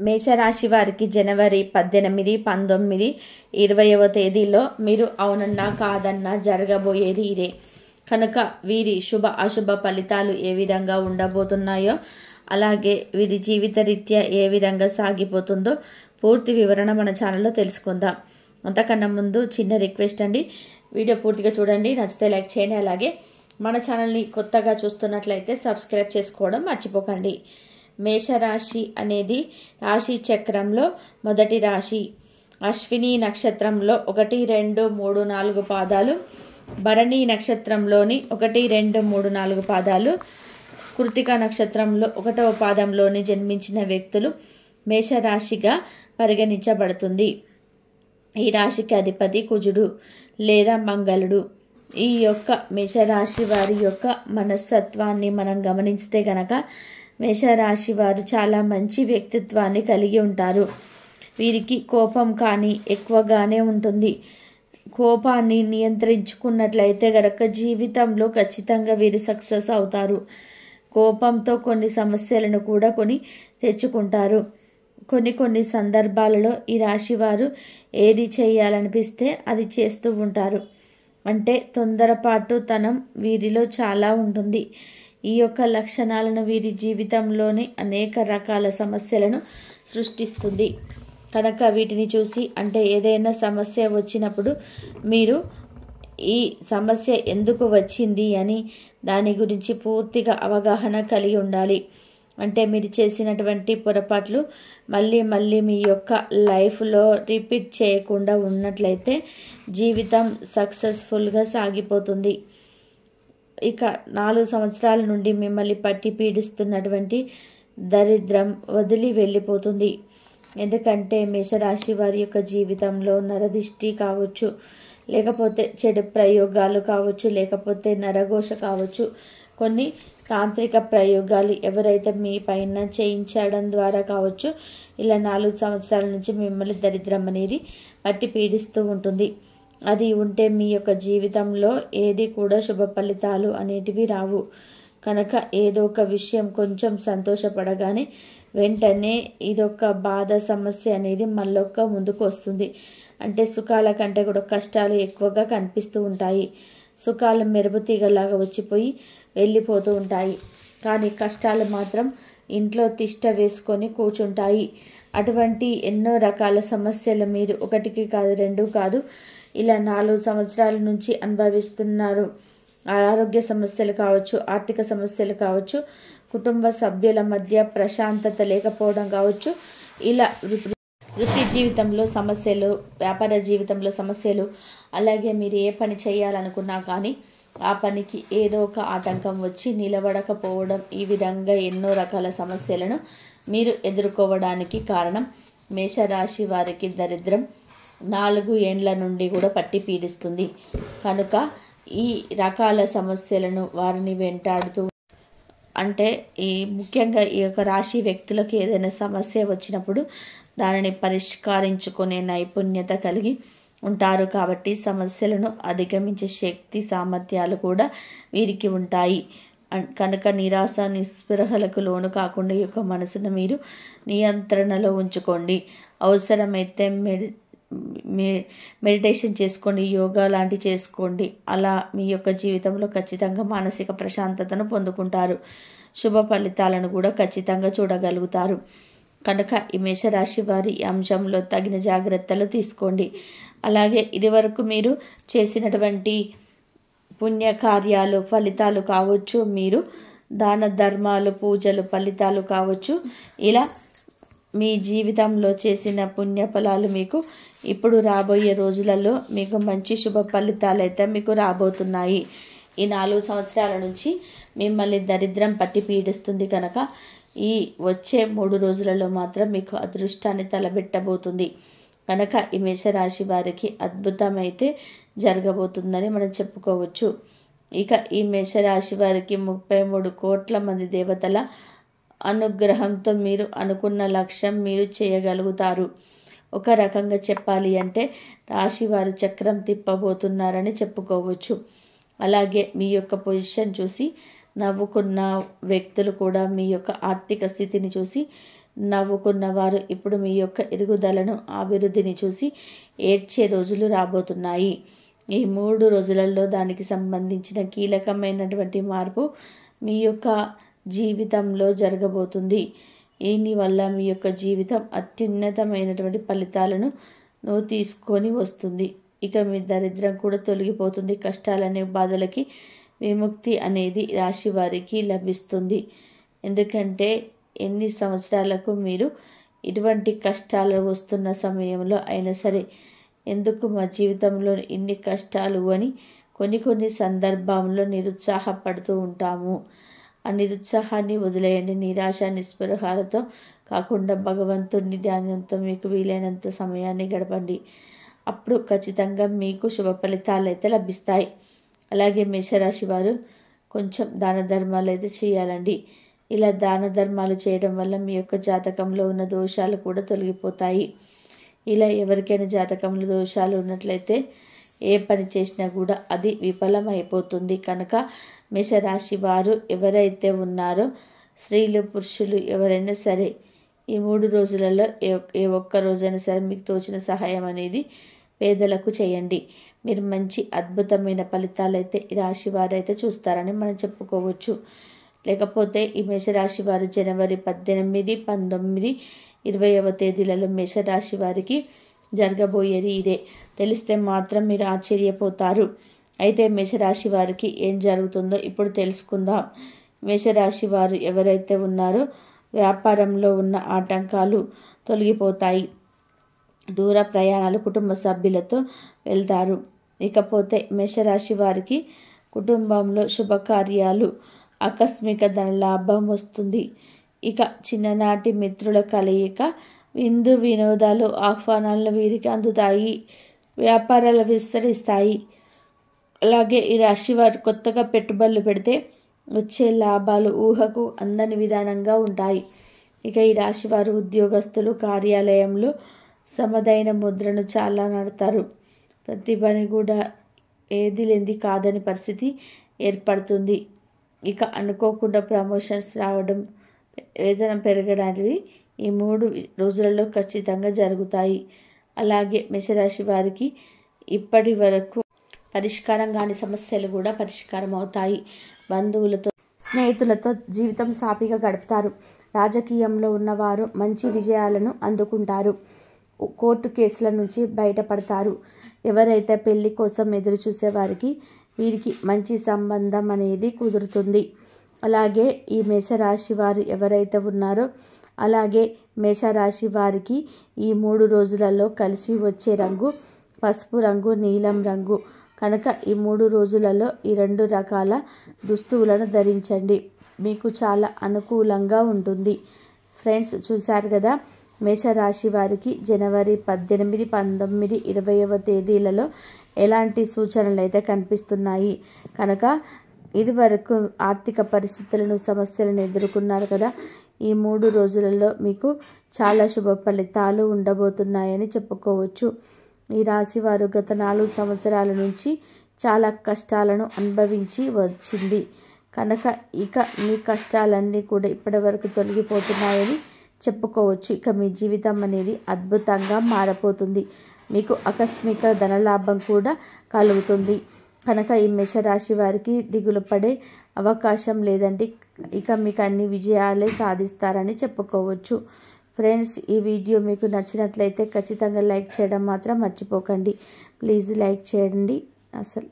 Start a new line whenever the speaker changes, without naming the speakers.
మేషరాశి వారికి జనవరి 18, 19, 20వ తేదీలో మీరు అవునన్నా కాదన్నా జరగబోయేది ఇదే. కనుక వీరి శుభ అశుభ ఫలితాలు ఏ విధంగా ఉండబోతున్నాయో, అలాగే వీరి జీవిత రీత్యా ఏ విధంగా సాగిపోతుందో పూర్తి వివరణ మన ఛానల్లో తెలుసుకుందాం. అంతకన్నా ముందు చిన్న రిక్వెస్ట్ అండి, వీడియో పూర్తిగా చూడండి, నచ్చితే లైక్ చేయండి. అలాగే మన ఛానల్ని కొత్తగా చూస్తున్నట్లయితే సబ్స్క్రైబ్ చేసుకోవడం మర్చిపోకండి. మేషరాశి అనేది రాశి చక్రంలో మొదటి రాశి. అశ్విని నక్షత్రంలో 1, 2, 3, 4 పాదాలు, భరణి నక్షత్రంలోని 1, 2, 3, 4 పాదాలు, కృతిక నక్షత్రంలో 1వ పాదంలోని జన్మించిన వ్యక్తులు మేషరాశిగా పరిగణించబడుతుంది. ఈ రాశికి అధిపతి కుజుడు లేదా మంగళుడు. ఈ యొక్క మేషరాశి వారి యొక్క మనస్తత్వాన్ని మనం గమనిస్తే గనక మేషరాశి వారు చాలా మంచి వ్యక్తిత్వాన్ని కలిగి ఉంటారు. వీరికి కోపం కానీ ఎక్కువగానే ఉంటుంది. కోపాన్ని నియంత్రించుకున్నట్లయితే గనక జీవితంలో ఖచ్చితంగా వీరు సక్సెస్ అవుతారు. కోపంతో కొన్ని సమస్యలను కూడా తెచ్చుకుంటారు. కొన్ని సందర్భాలలో ఈ రాశి వారు ఏది చేయాలనిపిస్తే అది చేస్తూ ఉంటారు. అంటే తొందరపాటుతనం వీరిలో చాలా ఉంటుంది. ఈ యొక్క లక్షణాలను వీరి జీవితంలోని అనేక రకాల సమస్యలను సృష్టిస్తుంది. కనుక వీటిని చూసి, అంటే ఏదైనా సమస్య వచ్చినప్పుడు మీరు ఈ సమస్య ఎందుకు వచ్చింది అని దాని గురించి పూర్తిగా అవగాహన కలిగి ఉండాలి. అంటే మీరు చేసినటువంటి పొరపాట్లు మళ్ళీ మీ యొక్క లైఫ్లో రిపీట్ చేయకుండా ఉన్నట్లయితే జీవితం సక్సెస్ఫుల్గా సాగిపోతుంది. ఇక 4 సంవత్సరాల నుండి మిమ్మల్ని పట్టి పీడిస్తున్నటువంటి దరిద్రం వదిలి వెళ్ళిపోతుంది. ఎందుకంటే మేషరాశి వారి యొక్క జీవితంలో నరదిష్టి కావచ్చు, లేకపోతే చెడు ప్రయోగాలు కావచ్చు, లేకపోతే నరఘోష కావచ్చు, కొన్ని తాంత్రిక ప్రయోగాలు ఎవరైతే మీ పైన చేయించడం ద్వారా కావచ్చు, ఇలా 4 సంవత్సరాల నుంచి మిమ్మల్ని దరిద్రం అనేది పట్టి పీడిస్తూ ఉంటుంది. అది ఉంటే మీ యొక్క జీవితంలో ఏది కూడా శుభ ఫలితాలు అనేటివి రావు. కనుక ఏదో ఒక విషయం కొంచెం సంతోషపడగానే వెంటనే ఇదొక బాధ సమస్య అనేది మళ్ళొక్క ముందుకు వస్తుంది. అంటే సుఖాల కంటే కూడా కష్టాలు ఎక్కువగా కనిపిస్తూ ఉంటాయి. సుఖాలు మెరుపు తీగలాగా వచ్చిపోయి వెళ్ళిపోతూ ఉంటాయి, కానీ కష్టాలు మాత్రం ఇంట్లో తిష్ట వేసుకొని కూర్చుంటాయి. అటువంటి ఎన్నో రకాల సమస్యలు మీరు 1 కాదు 2 కాదు ఇలా 4 సంవత్సరాల నుంచి అనుభవిస్తున్నారు. ఆరోగ్య సమస్యలు కావచ్చు, ఆర్థిక సమస్యలు కావచ్చు, కుటుంబ సభ్యుల మధ్య ప్రశాంతత లేకపోవడం కావచ్చు, ఇలా వృత్తి జీవితంలో సమస్యలు, వ్యాపార జీవితంలో సమస్యలు, అలాగే మీరు ఏ పని చేయాలనుకున్నా కానీ ఆ పనికి ఏదో ఒక ఆటంకం వచ్చి నిలబడకపోవడం, ఈ విధంగా ఎన్నో రకాల సమస్యలను మీరు ఎదుర్కోవడానికి కారణం మేషరాశి వారికి దరిద్రం 4 ఏండ్ల నుండి కూడా పట్టి పీడిస్తుంది. కనుక ఈ రకాల సమస్యలను వారిని వెంటాడుతూ, అంటే ముఖ్యంగా ఈ యొక్క రాశి వ్యక్తులకు ఏదైనా సమస్య వచ్చినప్పుడు దానిని పరిష్కరించుకునే నైపుణ్యత కలిగి ఉంటారు. కాబట్టి సమస్యలను అధిగమించే శక్తి సామర్థ్యాలు కూడా వీరికి ఉంటాయి. కనుక నిరాశ నిస్పృహలకు లోను కాకుండా ఈ యొక్క మనసును మీరు నియంత్రణలో ఉంచుకోండి. అవసరమైతే మెడిటేషన్ చేసుకోండి, యోగా లాంటివి చేసుకోండి. అలా మీ యొక్క జీవితంలో ఖచ్చితంగా మానసిక ప్రశాంతతను పొందుకుంటారు. శుభ ఫలితాలను కూడా ఖచ్చితంగా చూడగలుగుతారు. కనుక ఈ మేషరాశి వారి అంశంలో తగిన జాగ్రత్తలు తీసుకోండి. అలాగే ఇదివరకు మీరు చేసినటువంటి పుణ్యకార్యాలు ఫలితాలు కావచ్చు, మీరు దాన ధర్మాలు పూజలు ఫలితాలు కావచ్చు, ఇలా మీ జీవితంలో చేసిన పుణ్యఫలాలు మీకు ఇప్పుడు రాబోయే రోజులలో మీకు మంచి శుభ ఫలితాలు అయితే మీకు రాబోతున్నాయి. ఈ 4 సంవత్సరాల నుంచి మిమ్మల్ని దరిద్రం పట్టి పీడిస్తుంది కనుక ఈ వచ్చే 3 రోజులలో మాత్రం మీకు అదృష్టాన్ని తలబెట్టబోతుంది. కనుక ఈ మేషరాశి వారికి అద్భుతమైతే జరగబోతుందని మనం చెప్పుకోవచ్చు. ఇక ఈ మేషరాశి వారికి 33 కోట్ల మంది దేవతల అనుగ్రహంతో మీరు అనుకున్న లక్ష్యం మీరు చేయగలుగుతారు. ఒక రకంగా చెప్పాలి అంటే రాశివారు చక్రం తిప్పబోతున్నారని చెప్పుకోవచ్చు. అలాగే మీ యొక్క పొజిషన్ చూసి నవ్వుకున్న వ్యక్తులు కూడా మీ యొక్క ఆర్థిక స్థితిని చూసి నవ్వుకున్నవారు ఇప్పుడు మీ యొక్క ఎదుగుదలను అభివృద్ధిని చూసి ఏడ్చే రోజులు రాబోతున్నాయి. ఈ 3 రోజులలో దానికి సంబంధించిన కీలకమైనటువంటి మార్పు మీ యొక్క జీవితంలో జరగబోతుంది. దీనివల్ల మీ యొక్క జీవితం అత్యున్నతమైనటువంటి ఫలితాలను తీసుకొని వస్తుంది. ఇక మీ దరిద్రం కూడా తొలగిపోతుంది. కష్టాలనే బాధలకి విముక్తి అనేది రాశి వారికి లభిస్తుంది. ఎందుకంటే ఎన్ని సంవత్సరాలకు మీరు ఇటువంటి కష్టాలు వస్తున్న సమయంలో అయినా సరే ఎందుకు మా జీవితంలో ఇన్ని కష్టాలు అని కొన్ని సందర్భంలో నిరుత్సాహపడుతూ ఉంటాము. ఆ నిరుత్సాహాన్ని వదిలేయండి. నిరాశ నిస్పృహాలతో కాకుండా భగవంతుని ధ్యానంతో మీకు వీలైనంత సమయాన్ని గడపండి. అప్పుడు ఖచ్చితంగా మీకు శుభ ఫలితాలు అయితే లభిస్తాయి. అలాగే మేషరాశి వారు కొంచెం దాన ధర్మాలు అయితే చేయాలండి. ఇలా దాన ధర్మాలు చేయడం వల్ల మీ యొక్క జాతకంలో ఉన్న దోషాలు కూడా తొలగిపోతాయి. ఇలా ఎవరికైనా జాతకంలో దోషాలు ఉన్నట్లయితే ఏ పని చేసినా కూడా అది విఫలమైపోతుంది. కనుక మేషరాశి వారు ఎవరైతే ఉన్నారో స్త్రీలు పురుషులు ఎవరైనా సరే ఈ 3 రోజులలో ఏ ఒక్క రోజైనా సరే మీకు తోచిన సహాయం అనేది పేదలకు చేయండి. మీరు మంచి అద్భుతమైన ఫలితాలు అయితే ఈ రాశి వారైతే చూస్తారని మనం చెప్పుకోవచ్చు. లేకపోతే ఈ మేషరాశి వారు జనవరి 18, 19, 20వ తేదీలలో మేషరాశి వారికి జరగబోయేది ఇదే. తెలిస్తే మాత్రం మీరు ఆశ్చర్యపోతారు. అయితే మేషరాశి వారికి ఏం జరుగుతుందో ఇప్పుడు తెలుసుకుందాం. మేషరాశి వారు ఎవరైతే ఉన్నారో వ్యాపారంలో ఉన్న ఆటంకాలు తొలగిపోతాయి. దూర ప్రయాణాలు కుటుంబ సభ్యులతో వెళ్తారు. ఇకపోతే మేషరాశి వారికి కుటుంబంలో శుభకార్యాలు, ఆకస్మిక ధనలాభం వస్తుంది. ఇక చిన్ననాటి మిత్రుల కలయిక, విందు వినోదాలు, ఆహ్వానాలు వీరికి అందుతాయి. వ్యాపారాలు విస్తరిస్తాయి. అలాగే ఈ రాశి వారు కొత్తగా పెట్టుబడులు పెడితే వచ్చే లాభాలు ఊహకు అందని విధానంగా ఉంటాయి. ఇక ఈ రాశి వారు ఉద్యోగస్తులు కార్యాలయంలో సమదైన ముద్రను చాలా నడతారు. ప్రతి పని కూడా ఏది లేనిది కాదని పరిస్థితి ఏర్పడుతుంది. ఇక అనుకోకుండా ప్రమోషన్స్ రావడం, వేతనం పెరగడానికి ఈ 3 రోజులలో ఖచ్చితంగా జరుగుతాయి. అలాగే మేషరాశి వారికి ఇప్పటి వరకు పరిష్కారం కాని సమస్యలు కూడా పరిష్కారం అవుతాయి. బంధువులతో స్నేహితులతో జీవితం సాఫీగా గడుపుతారు. రాజకీయంలో ఉన్నవారు మంచి విజయాలను అందుకుంటారు. కోర్టు కేసుల నుంచి బయటపడతారు. ఎవరైతే పెళ్లి కోసం ఎదురు చూసేవారికి వీరికి మంచి సంబంధం అనేది కుదురుతుంది. అలాగే ఈ మేషరాశి వారు ఎవరైతే ఉన్నారో అలాగే మేషరాశి వారికి ఈ 3 రోజులలో కలిసి వచ్చే రంగు పసుపు రంగు, నీలం రంగు. కనుక ఈ 3 రోజులలో ఈ 2 రకాల దుస్తువులను ధరించండి. మీకు చాలా అనుకూలంగా ఉంటుంది. ఫ్రెండ్స్, చూశారు కదా మేషరాశి వారికి జనవరి 18, 19, 20వ తేదీలలో ఎలాంటి సూచనలు అయితే కనిపిస్తున్నాయి. కనుక ఇది వరకు ఆర్థిక పరిస్థితులను సమస్యలను ఎదుర్కొన్నారు కదా. ఈ 3 రోజులలో మీకు చాలా శుభ ఫలితాలు ఉండబోతున్నాయని చెప్పుకోవచ్చు. ఈ రాశి వారు గత 4 సంవత్సరాల నుంచి చాలా కష్టాలను అనుభవించి వచ్చింది. కనుక ఇక మీ కష్టాలన్నీ కూడా ఇప్పటి వరకు తొలగిపోతున్నాయని చెప్పుకోవచ్చు. ఇక మీ జీవితం అనేది అద్భుతంగా మారబోతుంది. మీకు ఆకస్మిక ధనలాభం కూడా కలుగుతుంది. కనుక ఈ మేషరాశి వారికి దిగులు పడే అవకాశం లేదండి. ఇక మీకు అన్ని విజయాలే సాధిస్తారని చెప్పుకోవచ్చు. ఫ్రెండ్స్, ఈ వీడియో మీకు నచ్చినట్లయితే ఖచ్చితంగా లైక్ చేయడం మాత్రం మర్చిపోకండి. ప్లీజ్ లైక్ చేయండి. అసలు